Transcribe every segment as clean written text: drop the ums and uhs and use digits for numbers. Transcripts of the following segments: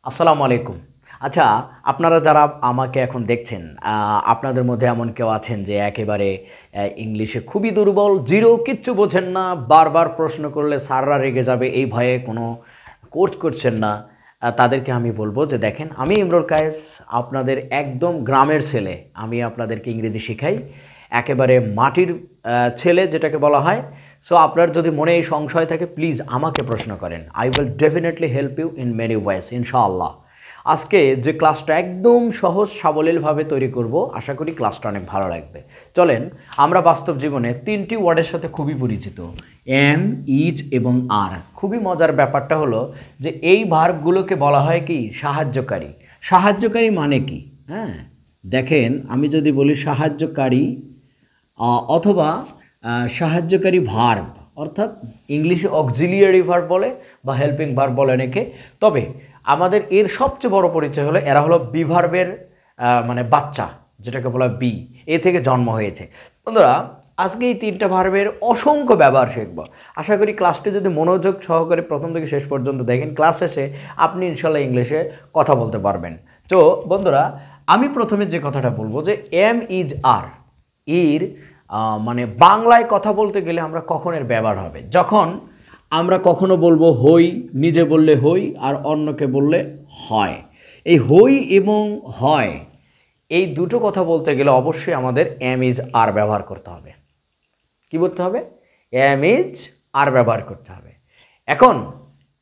আসসালামু আলাইকুম। আচ্ছা, আপনারা যারা আমাকে এখন দেখছেন, আপনাদের মধ্যে এমন কেউ আছেন যে একেবারে ইংলিশে খুবই দুর্বল, জিরো, কিচ্ছু বোঝেন না, বারবার প্রশ্ন করলে স্যাররা রেগে যাবে এই ভয়ে কোনো কোর্স করছেন না। তাদেরকে আমি বলবো যে দেখেন, আমি ইমরুল কায়েস, আপনাদের একদম গ্রামের ছেলে। আমি আপনাদেরকে ইংরেজি শেখাই, একেবারে মাটির ছেলে যেটাকে বলা হয়। সো আপনার যদি মনে এই সংশয় থাকে, প্লিজ আমাকে প্রশ্ন করেন। I will definitely help you in many ways, ইনশাআল্লাহ। আজকে যে ক্লাসটা একদম সহজ সাবলীলভাবে তৈরি করব, আশা করি ক্লাসটা অনেক ভালো লাগবে। চলেন, আমরা বাস্তব জীবনে তিনটি ওয়ার্ডের সাথে খুবই পরিচিত, এম, ইজ এবং আর। খুবই মজার ব্যাপারটা হলো যে এই ভার্বগুলোকে বলা হয় কি সাহায্যকারী। সাহায্যকারী মানে কি? হ্যাঁ, দেখেন, আমি যদি বলি সাহায্যকারী অথবা সাহায্যকারী ভার্ব, অর্থাৎ ইংলিশে অক্সিলিয়ারি ভার্ব বলে বা হেল্পিং ভার্ব বলে অনেকে। তবে আমাদের এর সবচেয়ে বড় পরিচয় হলো এরা হলো বি ভার্বের মানে বাচ্চা, যেটাকে বলা বি, এ থেকে জন্ম হয়েছে। বন্ধুরা, আজকে এই তিনটা ভার্বের অসংখ্য ব্যবহার শিখব। আশা করি ক্লাসটি যদি মনোযোগ সহকারে প্রথম থেকে শেষ পর্যন্ত দেখেন, ক্লাস শেষে আপনি ইনশাল্লাহ ইংলিশে কথা বলতে পারবেন। তো বন্ধুরা, আমি প্রথমে যে কথাটা বলবো যে এম, ইজ, আর এর মানে বাংলায় কথা বলতে গেলে আমরা কখন এর ব্যবহার হবে? যখন আমরা কখনো বলবো হই, নিজে বললে হই আর অন্যকে বললে হয়। এই হই এবং হয়, এই দুটো কথা বলতে গেলে অবশ্যই আমাদের এম, ইজ, আর ব্যবহার করতে হবে। কি বলতে হবে? এম, ইজ, আর ব্যবহার করতে হবে। এখন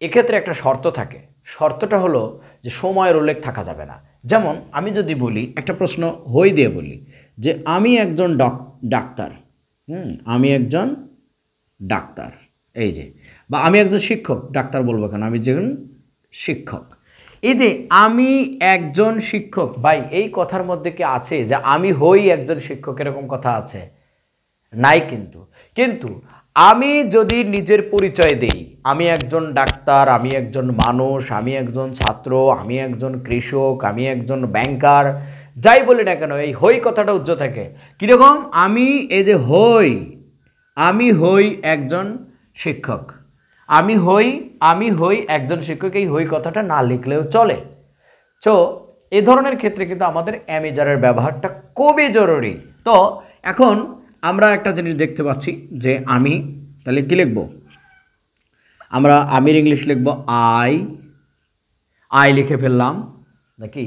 এক্ষেত্রে একটা শর্ত থাকে। শর্তটা হলো যে সময়ের উল্লেখ থাকা যাবে না। যেমন আমি যদি বলি, একটা প্রশ্ন হই দিয়ে বলি যে আমি একজন ডাক্তার, আমি একজন ডাক্তার, এই যে, বা আমি একজন শিক্ষক, ডাক্তার বলবো কেন, আমি যেমন শিক্ষক। এই যে আমি একজন শিক্ষক, ভাই এই কথার মধ্যে কি আছে যে আমি হই একজন শিক্ষক? এরকম কথা আছে? নাই। কিন্তু আমি যদি নিজের পরিচয় দেই, আমি একজন ডাক্তার, আমি একজন মানুষ, আমি একজন ছাত্র, আমি একজন কৃষক, আমি একজন ব্যাংকার, যাই বলি না কেন, এই হই কথাটা উজ্জ্ব থাকে। কীরকম? আমি এই যে হই, আমি হই একজন শিক্ষক, আমি হই একজন শিক্ষক, এই হই কথাটা না লিখলেও চলে। তো এই ধরনের ক্ষেত্রে কিন্তু আমাদের এম, ইজ, আরের ব্যবহারটা খুবই জরুরি। তো এখন আমরা একটা জিনিস দেখতে পাচ্ছি যে আমি, তাহলে কি লিখব? আমরা আমির ইংলিশ লিখব আই লিখে ফেললাম নাকি?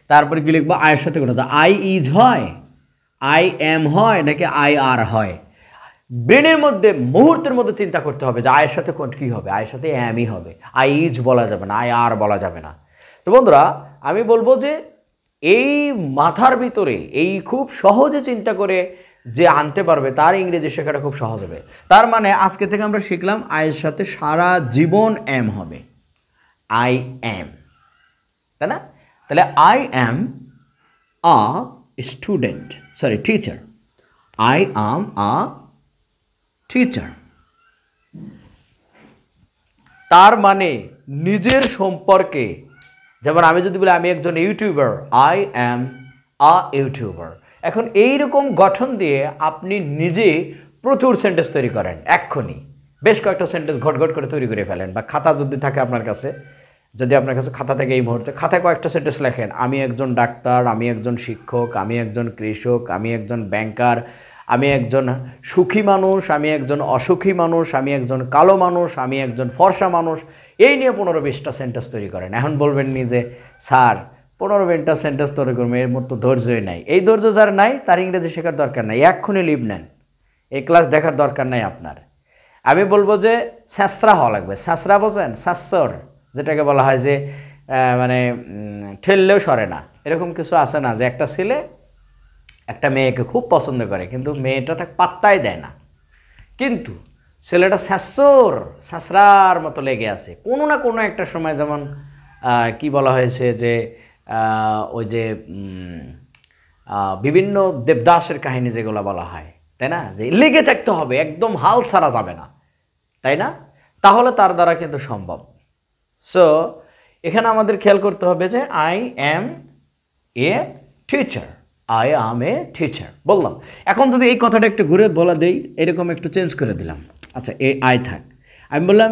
তারপরে কি লিখবো? আয়ের সাথে কোনটা? আই ইজ হয়, আই এম হয়, নাকি আই আর হয়? ব্রেনের মধ্যে মুহূর্তের মধ্যে চিন্তা করতে হবে যে আয়ের সাথে কোন কী হবে। আয়ের সাথে এমই হবে, আই ইজ বলা যাবে না, আই আর বলা যাবে না। তো বন্ধুরা, আমি বলবো যে এই মাথার ভিতরে এই খুব সহজে চিন্তা করে যে আনতে পারবে তার ইংরেজি শেখাটা খুব সহজ হবে। তার মানে আজকে থেকে আমরা শিখলাম আয়ের সাথে সারা জীবন এম হবে, আই এম, তাই না? তাহলে I am a student, sorry teacher, I am a teacher. তার মানে নিজের সম্পর্কে, যেমন আমি যদি বলি আমি একজন YouTuber, I am a YouTuber. এখন এইরকম গঠন দিয়ে আপনি নিজে প্রচুর সেন্টেন্স তৈরি করেন, এক্ষুনি বেশ কয়েকটা সেন্টেন্স ঘটঘট করে তৈরি করে ফেলেন। বা খাতা যদি থাকে আপনার কাছে, যদি আপনার কাছে খাতা থাকে, এই মুহূর্তে খাতায় কয়েকটা সেন্টেন্স লেখেন, আমি একজন ডাক্তার, আমি একজন শিক্ষক, আমি একজন কৃষক, আমি একজন ব্যাংকার, আমি একজন সুখী মানুষ, আমি একজন অসুখী মানুষ, আমি একজন কালো মানুষ, আমি একজন ফর্সা মানুষ। এই নিয়ে 15-20টা সেন্টেন্স তৈরি করেন। এখন বলবেন নি যে স্যার 15-20টা সেন্টেন্স তৈরি করবেন, এর মতো ধৈর্যই নাই। এই ধৈর্য যার নাই তার ইংরেজি শেখার দরকার নাই, এক্ষুনি লিভ নেন, এই ক্লাস দেখার দরকার নাই আপনার। আমি বলবো যে স্যাঁচরা হওয়া লাগবে। স্যাঁচরা বোঝেন? স্যাঁচর, যেটাকে বলা হয় যে মানে ঠেললেও সরে না, এরকম কিছু আছে না, যে একটা ছেলে একটা মেয়েকে খুব পছন্দ করে কিন্তু মেয়েটা তাকে পাত্তাই দেয় না, কিন্তু ছেলেটা স্যাঁচরার মতো লেগে আছে কোনো না কোনো একটা সময়। যেমন কি বলা হয়েছে যে ওই যে বিভিন্ন দেবদাসের কাহিনী যেগুলো বলা হয়, তাই না, যে লেগে থাকতে হবে, একদম হাল ছাড়া যাবে না, তাই না? তাহলে তার দ্বারা কিন্তু সম্ভব। সো এখানে আমাদের খেয়াল করতে হবে যে I M a teacher, I am a teacher বললাম। এখন যদি এই কথাটা একটু ঘুরে বলা দেই, এরকম একটু চেঞ্জ করে দিলাম, আচ্ছা এ আই থাক, আমি বললাম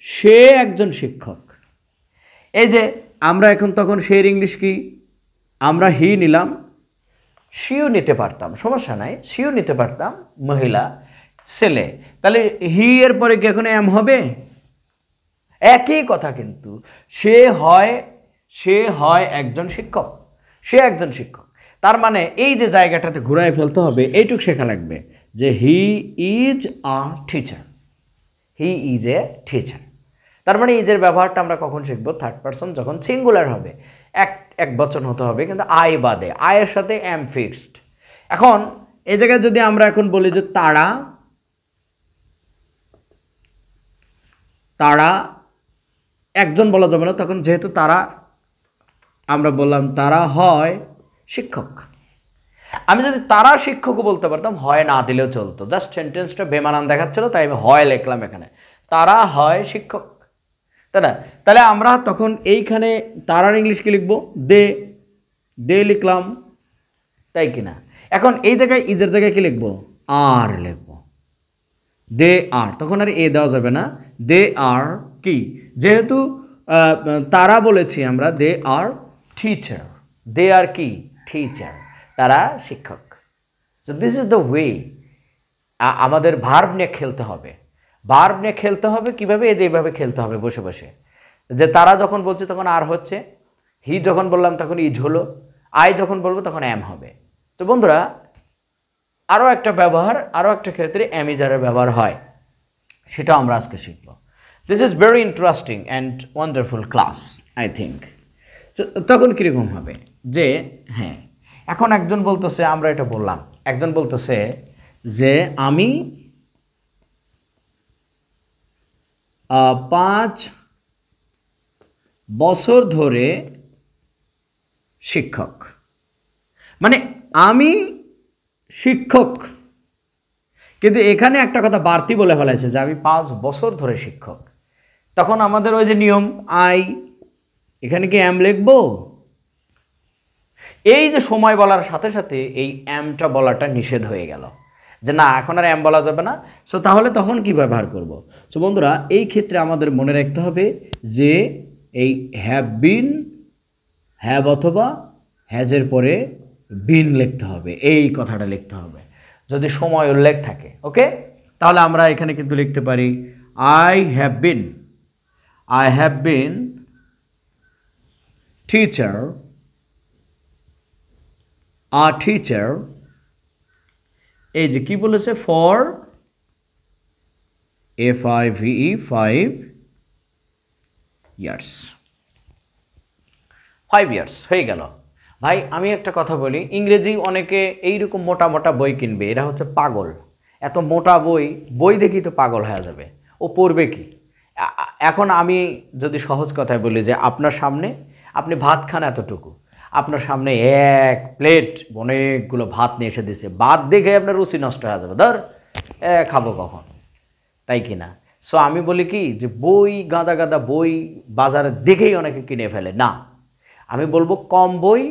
সে একজন শিক্ষক। এই যে আমরা এখন তখন সের ইংলিশ কি, আমরা হি নিলাম, শিও নিতে পারতাম, সমস্যা নাই, শিও নিতে পারতাম, মহিলা ছেলে। তাহলে হি এর পরে কি এখন এম হবে? একই কথা, কিন্তু সে হয় একজন শিক্ষক, সে একজন শিক্ষক। তার মানে এই যে জায়গাটাতে ঘুরায় ফেলতে হবে, এইটুক শেখা লাগবে যে he is a teacher, he is a teacher. তার মানে ইজের ব্যবহারটা আমরা কখন শিখবো? থার্ড পারসন যখন সিঙ্গুলার হবে, এক বচন হতে হবে, কিন্তু আই বাদে, আয়ের সাথে এম ফিক্সড। এখন এই জায়গায় যদি আমরা এখন বলি যে তারা একজন বলা যাবে না, তখন যেহেতু তারা, আমরা বললাম তারা হয় শিক্ষক। আমি যদি তারা শিক্ষকও বলতে পারতাম, হয় না দিলেও চলতো, জাস্ট সেন্টেন্সটা বেমানান দেখাচ্ছিল তাই আমি হয় লিখলাম এখানে, তারা হয় শিক্ষক, তাই না? তাহলে আমরা তখন এইখানে তারার ইংলিশ কি লিখবো? দে লিখলাম, তাই কিনা? এখন এই জায়গায় ইজের জায়গায় কি লিখবো? আর লিখবো, দে আর, তখন আর এ দেওয়া যাবে না, দে আর কি, যেহেতু তারা বলেছি আমরা, দে আর টিচার, দে আর কি, টিচার, তারা শিক্ষক। So this is the way. আমাদের ভার্ব নিয়ে খেলতে হবে, ভার্ব নিয়ে খেলতে হবে কিভাবে? এই যে এইভাবে খেলতে হবে বসে বসে, যে তারা যখন বলছে তখন আর হচ্ছে, হি যখন বললাম তখন ইজ হলো, আই যখন বলবো তখন এম হবে। তো বন্ধুরা, আরও একটা ব্যবহার, আরও একটা ক্ষেত্রে অ্যামিজারের ব্যবহার হয়, সেটা আমরা আজকে শিখব। This is very interesting and wonderful class, I think. তখন কীরকম হবে যে, হ্যাঁ, এখন একজন বলতেছে, আমরা এটা বললাম, একজন বলতেছে যে আমি 5 বছর ধরে শিক্ষক, মানে আমি শিক্ষক, কিন্তু এখানে একটা কথা বাড়তি বলে ফেলেছে যে আমি 5 বছর ধরে শিক্ষক। তখন আমাদের ওই যে নিয়ম, আই, এখানে কি এম লিখবো? এই যে সময় বলার সাথে সাথে এই এমটা বলাটা নিষেধ হয়ে গেল, যে না এখন আর এম বলা যাবে না। সো তাহলে তখন কি ব্যবহার করব? সো বন্ধুরা, এই ক্ষেত্রে আমাদের মনে রাখতে হবে যে এই হ্যাভ বিন, হ্যাভ অথবা হ্যাজের পরে বিন লিখতে হবে, এই কথাটা লিখতে হবে যদি সময় উল্লেখ থাকে। ওকে, তাহলে আমরা এখানে কিন্তু লিখতে পারি I have bin teacher, a teacher, এই যে কি বলেছে, ফর FIVE 5 ইয়ার্স, 5 ইয়ার্স হয়ে গেল। ভাই আমি একটা কথা বলি, ইংরেজি অনেকে এইরকম মোটা মোটা বই কিনবে, এরা হচ্ছে পাগল। এত মোটা বই দেখি তো পাগল হয়ে যাবে, ও পড়বে কি? এখন আমি যদি সহজ কথায় বলি যে আপনার সামনে আপনি ভাত খান এতটুকু, আপনার সামনে এক প্লেট অনেকগুলো ভাত নিয়ে এসে দিছে, ভাত দেখে আপনার রুচি নষ্ট হয়ে যাবে, ধর খাবো কখন, তাই কি না? সো আমি বলি কি যে বই, গাদা গাদা বই বাজারে দেখেই অনেকে কিনে ফেলে না, আমি বলবো কম বই,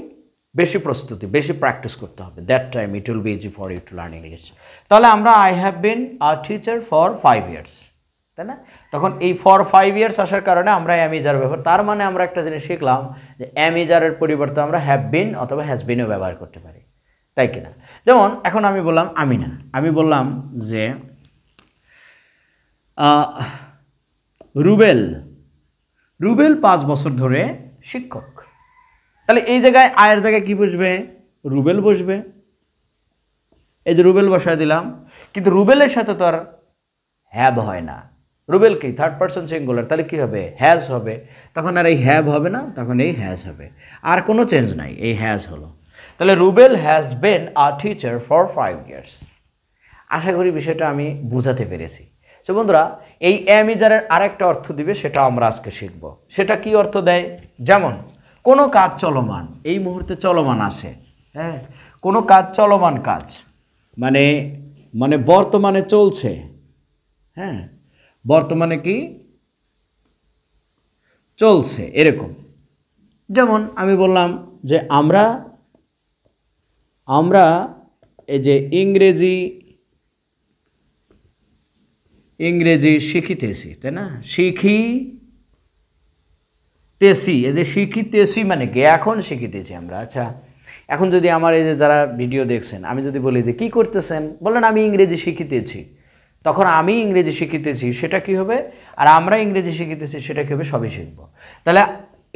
বেশি প্রস্তুতি, বেশি প্র্যাকটিস করতে হবে, that time it will be easy for you to learn English. তাহলে আমরা I have been a teacher for 5 years, তাই না? তখন এই ফর 5 ইয়ার্স আসার কারণে আমরা অ্যামিজার ব্যবহার, তার মানে আমরা একটা জিনিস শিখলাম যে অ্যামিজারের পরিবর্তে আমরা হ্যাভ বিন অথবা হ্যাজ বিনও ব্যবহার করতে পারি, তাই কিনা? যেমন এখন আমি বললাম আমিনা, আমি বললাম যে রুবেল 5 বছর ধরে শিক্ষক। তাহলে এই জায়গায় আয়ের জায়গায় কি বসবে? রুবেল বসবে, এই যে রুবেল বসায় দিলাম, কিন্তু রুবেলের সাথে তো আর হ্যাভ হয় না, রুবেল কি থার্ড পারসন সিঙ্গুলার, তাহলে কি হবে? হ্যাজ হবে। তখন আর এই হ্যাভ হবে না, তখন এই হ্যাজ হবে, আর কোনো চেঞ্জ নাই, এই হ্যাজ হলো। তাহলে Rubel has been a teacher for 5 years. আশা করি বিষয়টা আমি বুঝাতে পেরেছি। সো বন্ধুরা, এই অ্যামিজারের আরেকটা অর্থ দিবে, সেটা আমরা আজকে শিখব। সেটা কি অর্থ দেয়? যেমন কোনো কাজ চলমান, এই মুহূর্তে চলমান আছে, হ্যাঁ, কোনো কাজ চলমান কাজ, মানে বর্তমানে চলছে, হ্যাঁ, বর্তমানে কি চলছে, এরকম। যেমন আমি বললাম যে আমরা এই যে ইংরেজি শিখিতেছি, তাই না? তেছি, এই যে শিখিতেছি মানে কি, এখন শিখিতেছি আমরা। আচ্ছা, এখন যদি আমার এই যে যারা ভিডিও দেখছেন, আমি যদি বলি যে কি করতেছেন, বললেন আমি ইংরেজি শিখিতেছি, তখন আমি ইংরেজি শিখিতেছি সেটা কি হবে, আর আমরা ইংরেজি শিখিতেছি সেটা কি হবে, সবই শিখব। তাহলে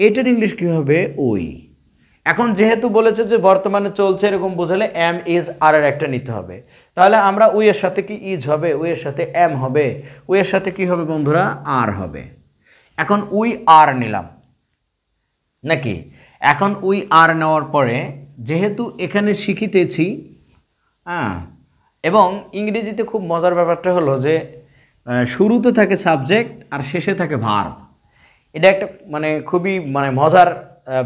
এটার ইংলিশ কি হবে, ওই। এখন যেহেতু বলেছে যে বর্তমানে চলছে এরকম বোঝালে এম ইজ আর এর একটা নিতে হবে। তাহলে আমরা উই এর সাথে কি ইজ হবে, উই এর সাথে এম হবে, উই এর সাথে কি হবে বন্ধুরা, আর হবে। এখন উই আর নিলাম নাকি, এখন উই আর নেওয়ার পরে যেহেতু এখানে শিখিতেছি, হ্যাঁ, এবং ইংরেজিতে খুব মজার ব্যাপারটা হলো যে শুরুতে থাকে সাবজেক্ট আর শেষে থাকে ভার্ব। এটা একটা মানে খুবই মানে মজার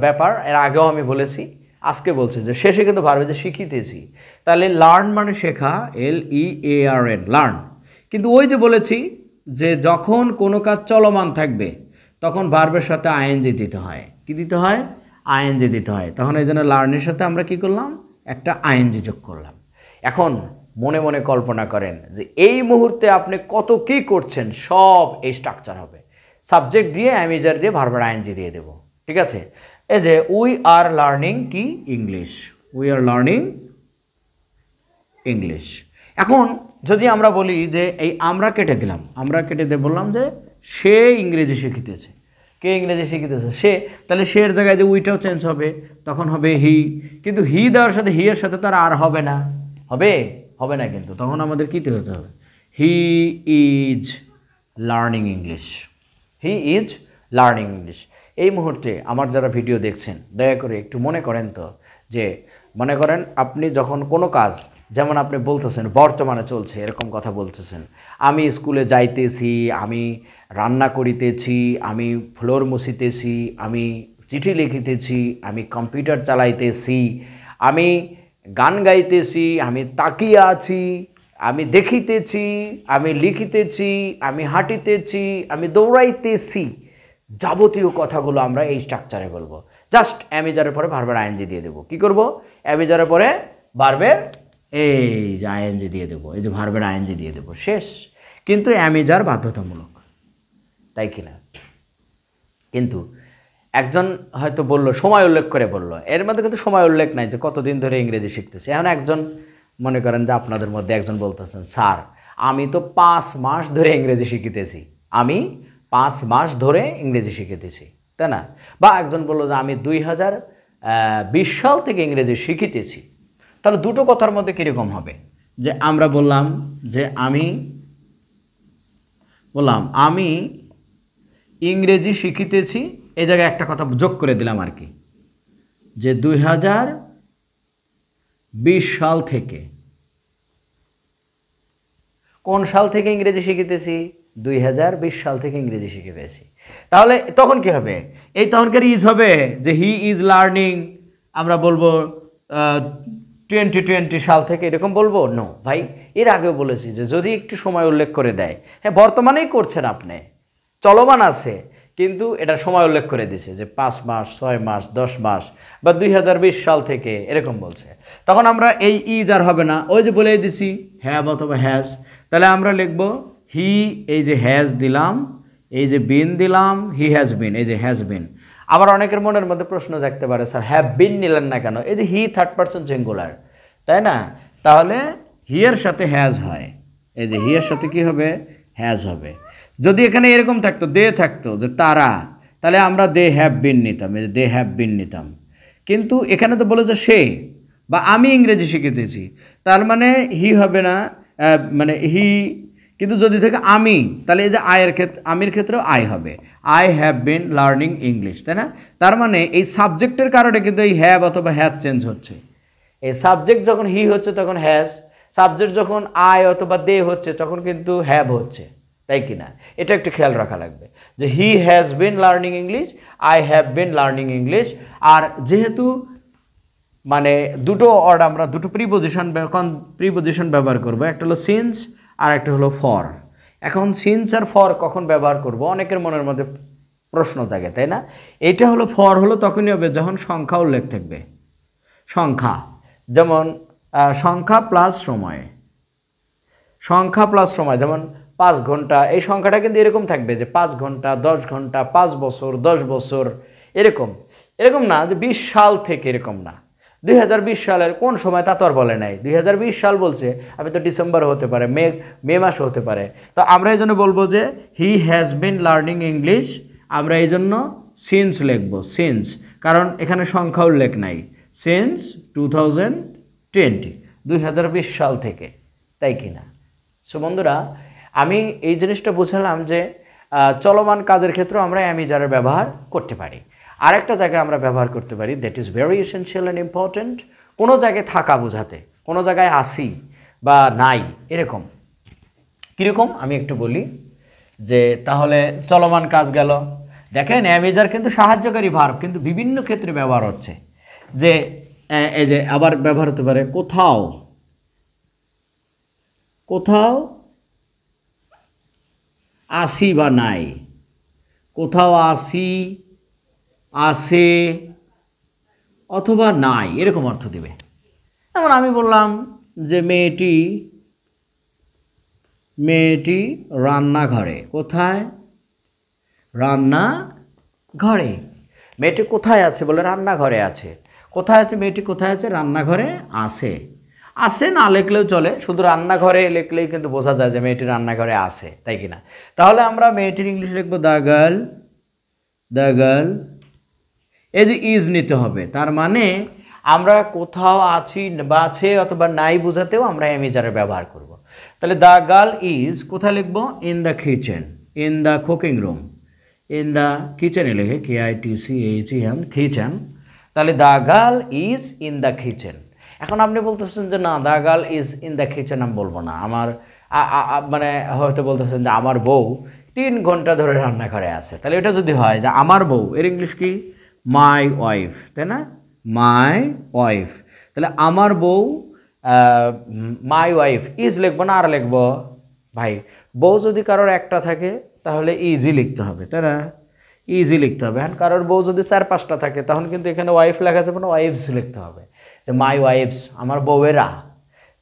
ব্যাপার, এর আগেও আমি বলেছি, আজকে বলছি যে শেষে কিন্তু ভার্ব, যে শিখিতেছি। তাহলে লার্ন মানে শেখা, LEARN, লার্ন। কিন্তু ওই যে বলেছি যে যখন কোনো কাজ চলমান থাকবে তখন ভার্বের সাথে আইএনজি দিতে হয়। কি দিতে হয়, আইএনজি দিতে হয়। তখন এই জন্য লার্নের সাথে আমরা কি করলাম, একটা আইএনজি যোগ করলাম। এখন মনে মনে কল্পনা করেন যে এই মুহূর্তে আপনি কত কি করছেন, সব এই স্ট্রাকচার হবে। সাবজেক্ট দিয়ে অ্যামিজার দিয়ে ভার্বের আইএনজি দিয়ে দেব, ঠিক আছে। এই যে উই আর লার্নিং কি, English, we are learning English. এখন যদি আমরা বলি যে এই আমরা কেটে দিলাম, আমরা কেটে দিয়ে বললাম যে সে ইংরেজি শিখিতেছে, কে ইংরেজি শিখিতেছে, সে। তাহলে সে এর জায়গায় যে উইটাও চেঞ্জ হবে, তখন হবে হি। কিন্তু হি দেওয়ার সাথে হি এর সাথে তার আর হবে না, হবে, হবে না। কিন্তু তখন আমাদের কী হতে হবে, he is learning English, he is learning English. এই মুহূর্তে আমার যারা ভিডিও দেখছেন, দয়া করে একটু মনে করেন তো, যে মনে করেন আপনি যখন কোনো কাজ, যেমন আপনি বলতেছেন বর্তমানে চলছে এরকম কথা বলতেছেন, আমি স্কুলে যাইতেছি, আমি রান্না করিতেছি, আমি ফ্লোর মুছিতেছি, আমি চিঠি লিখিতেছি, আমি কম্পিউটার চালাইতেছি, আমি গান গাইতেছি, আমি তাকিয়ে আছি, আমি দেখিতেছি, আমি লিখিতেছি, আমি হাঁটিতেছি, আমি দৌড়াইতেছি, যাবতীয় কথাগুলো আমরা এই স্ট্রাকচারে বলবো। জাস্ট অ্যামিজারের পরে ভার্বের আইএনজি দিয়ে দেবো। কি করব, অ্যামিজারের পরে ভার্বের এই যে আইএনজি দিয়ে দেবো, এই যে ভার্বের আইএনজি দিয়ে দেবো, শেষ। কিন্তু অ্যামিজার বাধ্যতামূলক, তাই কিনা? কিন্তু একজন হয়তো বললো, সময় উল্লেখ করে বললো, এর মধ্যে কিন্তু সময় উল্লেখ নাই যে কতদিন ধরে ইংরেজি শিখতেছে। এখন একজন মনে করেন যে আপনাদের মধ্যে একজন বলতেছেন, স্যার আমি তো 5 মাস ধরে ইংরেজি শিখিতেছি, আমি 5 মাস ধরে ইংরেজি শিখিতেছি, তাই না? বা একজন বললো যে আমি 2020 সাল থেকে ইংরেজি শিখিতেছি। তাহলে দুটো কথার মধ্যে কীরকম হবে, যে আমরা বললাম যে আমি ইংরেজি শিখিতেছি, এই জায়গায় একটা কথা যোগ করে দিলাম আর কি, যে 2020 সাল থেকে। কোন সাল থেকে ইংরেজি শিখিতেছি, 2020 সাল থেকে ইংরেজি শিখিতেছি। তাহলে তখন কি হবে, এই তখনকার ইজ হবে যে হি ইজ লার্নিং, আমরা বলবো 2020 সাল থেকে, এরকম বলবো? নো ভাই, এর আগেও বলেছি যে যদি একটু সময় উল্লেখ করে দেয়, হ্যাঁ বর্তমানেই করছেন আপনি, চলমান আছে, কিন্তু এটা সময় উল্লেখ করে দিছে যে 5 মাস, 6 মাস, 10 মাস বা 2020 সাল থেকে, এরকম বলছে, তখন আমরা এই ইজ আর হবে না, ওই যে বলেই দিছি হ্যাভ অথবা হ্যাজ। তাহলে আমরা লিখব হি, এই যে হ্যাজ দিলাম, এই যে বিন দিলাম, হি হ্যাজ বিন, এই যে হ্যাজ বিন। আবার অনেকের মনের মধ্যে প্রশ্ন জাগতে পারে, স্যার হ্যাভ বিন নিলেন না কেন? এই যে হি 3rd পারসন সিঙ্গুলার, তাই না? তাহলে হি এর সাথে হ্যাজ হয়, এই যে হি এর সাথে কি হবে, হ্যাজ হবে। যদি এখানে এরকম থাকতো, দে থাকতো যে তারা, তাহলে আমরা দে হ্যাভ বিন নিতাম, এই যে দে হ্যাভ বিন নিতাম। কিন্তু এখানে তো বলেছে সে বা আমি ইংরেজি শিখিতেছি, তার মানে হি হবে না, মানে হি। কিন্তু যদি থাকে আমি, তাহলে এই যে আয়ের ক্ষেত্রে, আমির ক্ষেত্রেও আই হবে, I have been learning English, তাই না? তার মানে এই সাবজেক্টের কারণে কিন্তু এই হ্যাভ অথবা হ্যাজ চেঞ্জ হচ্ছে। এই সাবজেক্ট যখন হি হচ্ছে তখন হ্যাজ, সাবজেক্ট যখন আই অথবা দে হচ্ছে তখন কিন্তু হ্যাভ হচ্ছে, তাই কি না? এটা একটু খেয়াল রাখা লাগবে যে he has been learning English, I have been learning English. আর যেহেতু মানে দুটো ওয়ার্ড, আমরা দুটো প্রিপোজিশন ব্যবহার করব, একটা হলো সিন্স আর একটা হলো ফর। এখন সিন্স আর ফর কখন ব্যবহার করব, অনেকের মনের মধ্যে প্রশ্ন জাগে, তাই না? এইটা হলো ফর, হলো তখনই হবে যখন সংখ্যা উল্লেখ থাকবে। সংখ্যা, যেমন সংখ্যা প্লাস সময়, সংখ্যা প্লাস সময়, যেমন 5 ঘন্টা, এই সংখ্যাটা কিন্তু এরকম থাকবে যে 5 ঘন্টা, 10 ঘন্টা, 5 বছর, 10 বছর, এরকম এরকম না যে 20 সাল থেকে, এরকম না। 2020 সালের কোন সময় তা তো আর বলে নাই। 2020 সাল বলছে, আমি তো ডিসেম্বর হতে পারে, মে মাস হতে পারে। তো আমরা এই জন্য বলবো যে he has been learning English, আমরা এই জন্য সিন্স লিখব, সিন্স, কারণ এখানে সংখ্যা উল্লেখ নাই। সিন্স 2020, 2020 সাল থেকে, তাই কি না? সো বন্ধুরা, আমি এই জিনিসটা বুঝলাম যে চলমান কাজের ক্ষেত্রেও আমরা অ্যাম ইজ আরের ব্যবহার করতে পারি। আরেকটা জায়গায় আমরা ব্যবহার করতে পারি, that is very essential and important, কোনো জায়গায় থাকা বোঝাতে, কোনো জায়গায় আসি বা নাই, এরকম। কীরকম আমি একটু বলি, যে তাহলে চলমান কাজ গেল, দেখেন অ্যাম ইজ আর কিন্তু সাহায্যকারী ভার্ব, কিন্তু বিভিন্ন ক্ষেত্রে ব্যবহার হচ্ছে। যে এই যে আবার ব্যবহার হতে পারে কোথাও, কোথাও আসি বা নাই, কোথাও আসি, আসে অথবা নাই, এরকম অর্থ দিবে। যেমন আমি বললাম যে মেয়েটি রান্নাঘরে, কোথায়? রান্নাঘরে। মেয়েটি কোথায় আছে? বলে রান্নাঘরে আছে। কোথায় আছে মেয়েটি? কোথায় আছে? রান্নাঘরে আছে। আসে না লিখলেও চলে, শুধু রান্নাঘরে লিখলেই কিন্তু বোঝা যায় যে মেয়েটি রান্নাঘরে আছে, তাই কি না? তাহলে আমরা মেয়েটির ইংলিশ লিখবো দ্য গার্ল, দ্য গার্ল। এই যে ইজ নিতে হবে, তার মানে আমরা কোথাও আছি বা আছে অথবা নাই বোঝাতেও আমরা অ্যাম ইজ আরের ব্যবহার করব। তাহলে দ্য গার্ল ইজ কোথায় লিখবো? In the kitchen, in the cooking room, in the কিচেনে লিখে KITCHEN, কিচেন। তাহলে the girl is in the kitchen. এখন আপনি বলতেছেন যে না, the girl is in the kitchen আমি বলবো না, আমার মানে হয়তো বলতেছেন যে আমার বউ 3 ঘন্টা ধরে রান্নাঘরে আছে। তাহলে এটা যদি হয় যে আমার বউ, এর ইংলিশ কি? মাই ওয়াইফ, তাই না? My wife. তাহলে আমার বউ, মাই ওয়াইফ, ইজ লিখবো না আর লিখবো? ভাই বউ যদি কারোর একটা থাকে তাহলে ইজি লিখতে হবে, তাই না? ইজি লিখতে হবে। হ্যাঁ, কারোর বউ যদি 4-5টা থাকে তখন কিন্তু এখানে ওয়াইফ লেখা যাবে না, ওয়াইফস লিখতে হবে, যে মাই ওয়াইফস, আমার বউয়েরা।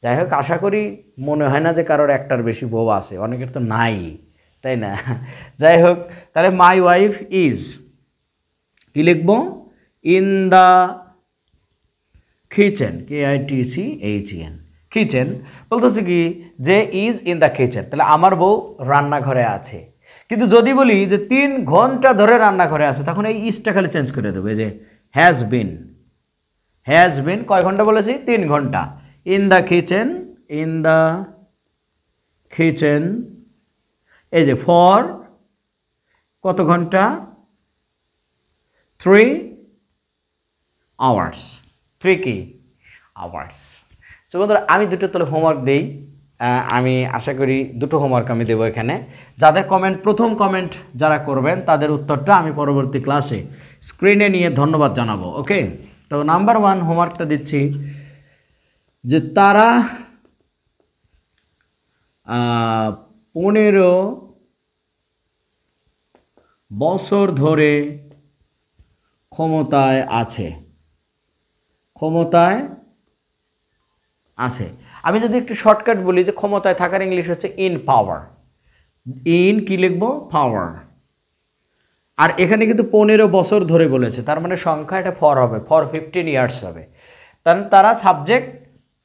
যাই হোক, আশা করি মনে হয় না যে কারোর একটার বেশি বউ আছে, অনেকের তো নাই, তাই না? যাই হোক, তাহলে মাই ওয়াইফ ইজ, কি লিখবো? In the kitchen, KITCHEN, kitchen. বলতেছে কি যে ইজ ইন দ্য কিচেন, তাহলে আমার বউ রান্নাঘরে আছে। কিন্তু যদি বলি যে 3 ঘন্টা ধরে রান্নাঘরে আছে, তখন এই ইজটা খালি চেঞ্জ করে দেবে, যে হ্যাজ বিন, হ্যাজ বিন কয় ঘন্টা বলেছি? 3 ঘন্টা। In the kitchen, in the kitchen, এই যে ফর কত ঘন্টা? 3 আওয়ার্স, 3 কি? আওয়ার্স। সো বন্ধুরা, আমি দুটো তাহলে হোমওয়ার্ক দিই। আমি আশা করি দুটো হোমওয়ার্ক আমি দেবো এখানে। যাদের প্রথম কমেন্ট যারা করবেন তাদের উত্তরটা আমি পরবর্তী ক্লাসে স্ক্রিনে নিয়ে ধন্যবাদ জানাবো। ওকে, তো নাম্বার 1 হোমওয়ার্কটা দিচ্ছি যে তারা 15 বছর ধরে ক্ষমতায় আছে, ক্ষমতায় আছে। আমি যদি একটু শর্টকাট বলি যে ক্ষমতায় থাকার ইংলিশ হচ্ছে ইন পাওয়ার। ইন কি লিখবো? পাওয়ার। আর এখানে কিন্তু 15 বছর ধরে বলেছে, তার মানে সংখ্যা এটা ফর হবে, ফর 15 ইয়ার্স হবে। তারা সাবজেক্ট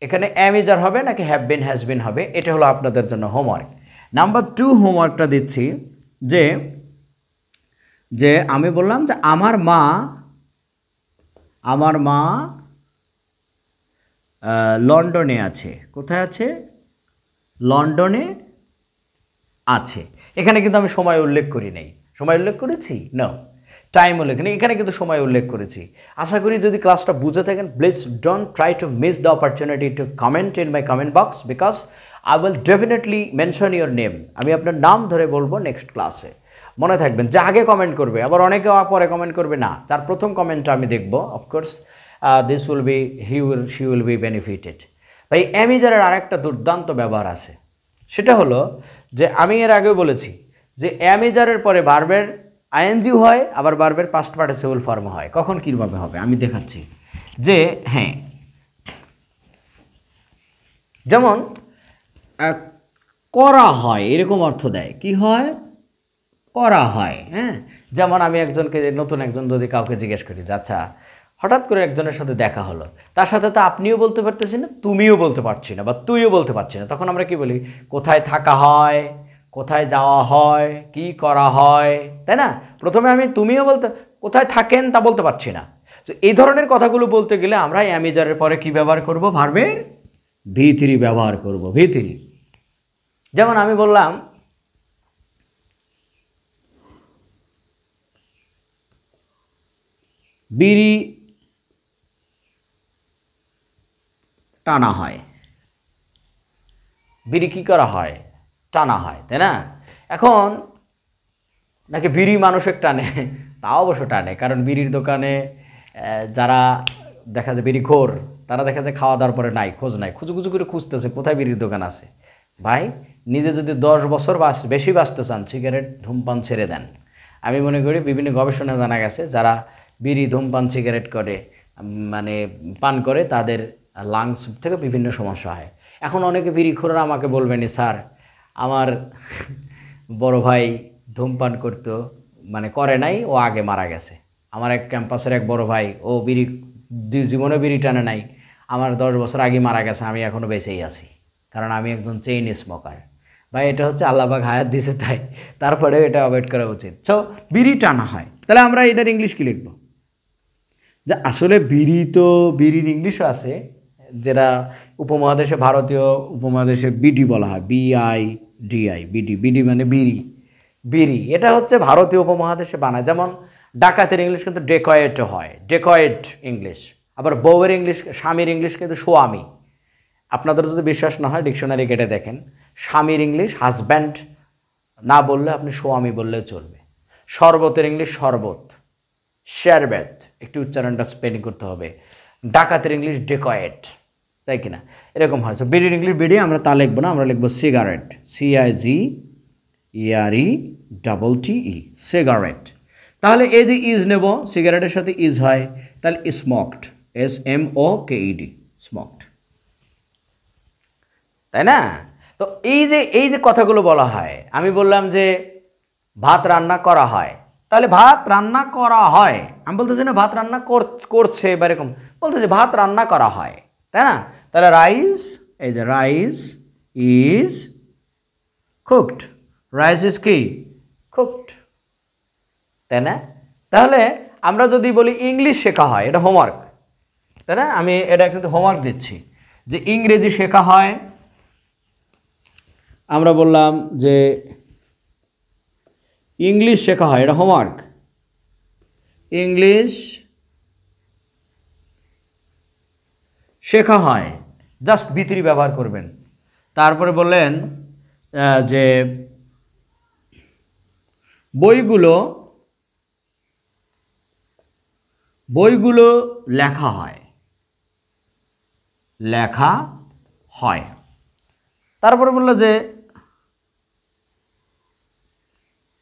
এখানে অ্যাম ইজ আর হবে নাকি হ্যাভ বিন, হ্যাজ বিন হবে? এটা হলো আপনাদের জন্য হোমওয়ার্ক। নাম্বার 2 হোমওয়ার্কটা দিচ্ছি যে আমি বললাম যে আমার মা লন্ডনে আছে। কোথায় আছে? লন্ডনে আছে। এখানে কিন্তু আমি সময় উল্লেখ করি নাই। সময় উল্লেখ করেছি? না। টাইম উল্লেখ নেই, এখানে কিন্তু সময় উল্লেখ করেছি। আশা করি যদি ক্লাসটা বুঝে থাকেন, please don't try to miss the opportunity to comment in my comment box, because I will definitely mention your name. আমি আপনার নাম ধরে বলবো নেক্সট ক্লাসে। মনে থাকবেন যে আগে কমেন্ট করবে, আবার অনেকে পরে কমেন্ট করবে না, যার প্রথম কমেন্টটা আমি দেখবো। Of course this will be she will be benefited. ভাই অ্যাম ইজ আরের আরেকটা দুর্দান্ত ব্যবহার আছে, সেটা হলো যে আমি এর আগেও বলেছি যে অ্যাম ইজ আরের পরে ভার্বের আইএনজি হয়, আবার ভার্বের পাস্ট পার্টিসিপল ফর্ম হয়। কখন কীভাবে হবে আমি দেখাচ্ছি। যে হ্যাঁ, যেমন করা হয় এরকম অর্থ দেয়। কি হয়? করা হয়। হ্যাঁ, যেমন আমি একজনকে, নতুন একজন যদি কাউকে জিজ্ঞেস করি যে আচ্ছা হঠাৎ করে একজনের সাথে দেখা হলো, তার সাথে তো আপনিও বলতে পারতেছি না, তুমিও বলতে পারছি না, বা তুইও বলতে পারছি না, তখন আমরা কি বলি? কোথায় থাকা হয়, কোথায় যাওয়া হয়, কি করা হয়, তাই না? প্রথমে আমি তুমিও বলতে, কোথায় থাকেন তা বলতে পারছি না। তো এই ধরনের কথাগুলো বলতে গেলে আমরা অ্যামিজারের পরে কি ব্যবহার করব? ভার্বের V3 ব্যবহার করব, V3। যেমন আমি বললাম বিড়ি টানা হয়। বিড়ি কি করা হয়? টানা হয়, তাই না? এখন নাকি বিড়ি মানুষের টানে? তাও অবশ্য টানে, কারণ বিড়ির দোকানে যারা দেখা যায় বিড়িখোর, তারা দেখা যায় খাওয়া দাওয়ার পরে নাই, খোঁজ নাই, খুঁজু করে খুঁজতেছে কোথায় বিড়ির দোকান আছে। ভাই, নিজে যদি 10 বছর বেশি বাঁচতে চান, সিগারেট ধূমপান ছেড়ে দেন। আমি মনে করি বিভিন্ন গবেষণায় জানা গেছে যারা বিড়ি ধূমপান সিগারেট করে, মানে পান করে, তাদের লাংস থেকে বিভিন্ন সমস্যা হয়। এখন অনেকে বিড়িখোররা আমাকে বলবেনি, স্যার আমার বড় ভাই ধূমপান করতো, মানে করে নাই, ও আগে মারা গেছে। আমার এক ক্যাম্পাসের এক বড় ভাই, ও বিড়ি জীবনে বিড়ি টানে নাই, আমার 10 বছর আগে মারা গেছে, আমি এখনও বেঁচেই আছি, কারণ আমি একজন চেইন স্মোকার। ভাই, এটা হচ্ছে আল্লাহবাক হায়াত দিছে তাই, তারপরে এটা অ্যাভয়েড করা উচিত। সো বিড়ি টানা হয়, তাহলে আমরা এটার ইংলিশ কি লিখব? যে আসলে বিড়ি তো, বিড়ির ইংলিশও আছে, যেটা উপমহাদেশে, ভারতীয় উপমহাদেশে বিডি বলা হয়, BIDI, বিডি। বিডি মানে বিড়ি, বিড়ি। এটা হচ্ছে ভারতীয় উপমহাদেশে বানায়। যেমন ডাকাতের ইংলিশ কিন্তু ডেকয়েটও হয়, ডেকয়েট ইংলিশ। আবার বউয়ের ইংলিশ, স্বামীর ইংলিশ কিন্তু স্বামী। আপনাদের যদি বিশ্বাস না হয় ডিকশনারি কেটে দেখেন, স্বামীর ইংলিশ হাজব্যান্ড না বললে আপনি স্বামী বললেও চলবে। শরবতের ইংলিশ শরবত, শারবেত, একটু উচ্চারণটা স্পেলিং করতে হবে। ডাকাতের ইংলিশ ডেকয়েট, তাই কিনা? এরকম হয়। সো বিড়ির ইংলিশ বিড়ি আমরা তা লিখবো না, আমরা লিখবো সিগারেট, CIGERETTE, সিগারেট। তাহলে এই যে ইজ নেব, সিগারেটের সাথে ইজ হয়, তাহলে স্মোকড, SMOKED, স্মোকড, তাই না? তো এই যে কথাগুলো বলা হয়, আমি বললাম যে ভাত রান্না করা হয়, তাহলে ভাত রান্না করা হয়, আমি বলতেছি না ভাত রান্না করছে বা এরকম, বলতেছি ভাত রান্না করা হয়, তাই না? তাহলে রাইস, এই যে rice is cooked, rice is কি? কুকড, তাই না? তাহলে আমরা যদি বলি ইংলিশ শেখা হয়, এটা হোমওয়ার্ক, তাই না? আমি এটা কিন্তু হোমওয়ার্ক দিচ্ছি যে ইংরেজি শেখা হয়। আমরা বললাম যে ইংলিশ শেখা হয়, এটা হোমওয়ার্ক, ইংলিশ শেখা হয়, জাস্ট V3 ব্যবহার করবেন। তারপরে বললেন যে বইগুলো লেখা হয়, লেখা হয়। তারপরে বললো যে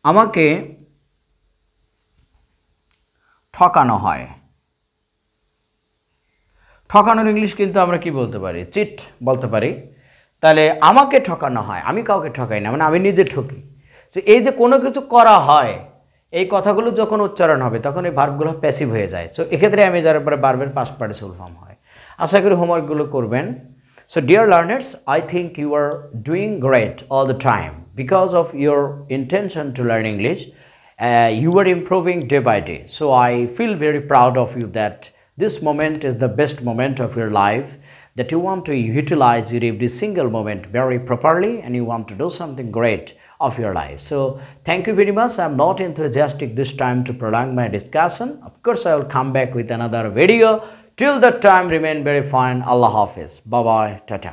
আমাকে ঠকানো হয়। ঠকানোর ইংলিশ কিন্তু আমরা কি বলতে পারি? চিট বলতে পারি। তাহলে আমাকে ঠকানো হয়, আমি কাউকে ঠকাই না, মানে আমি নিজে ঠকি। তো এই যে কোনো কিছু করা হয়, এই কথাগুলো যখন উচ্চারণ হবে তখন এই ভার্বগুলো প্যাসিভ হয়ে যায়। সো এক্ষেত্রে আমি যার পরে ভার্বের পাস্ট পার্টিসিপল ফর্ম হয়। আশা করি হোমওয়ার্কগুলো করবেন। So dear learners, I think you are doing great all the time because of your intention to learn English. You are improving day by day. So I feel very proud of you that this moment is the best moment of your life, that you want to utilize your every single moment very properly and you want to do something great of your life. So thank you very much. I'm not enthusiastic this time to prolong my discussion. Of course, I will come back with another video. Till that time, remain very fine. Allah Hafiz. Bye-bye. Tata.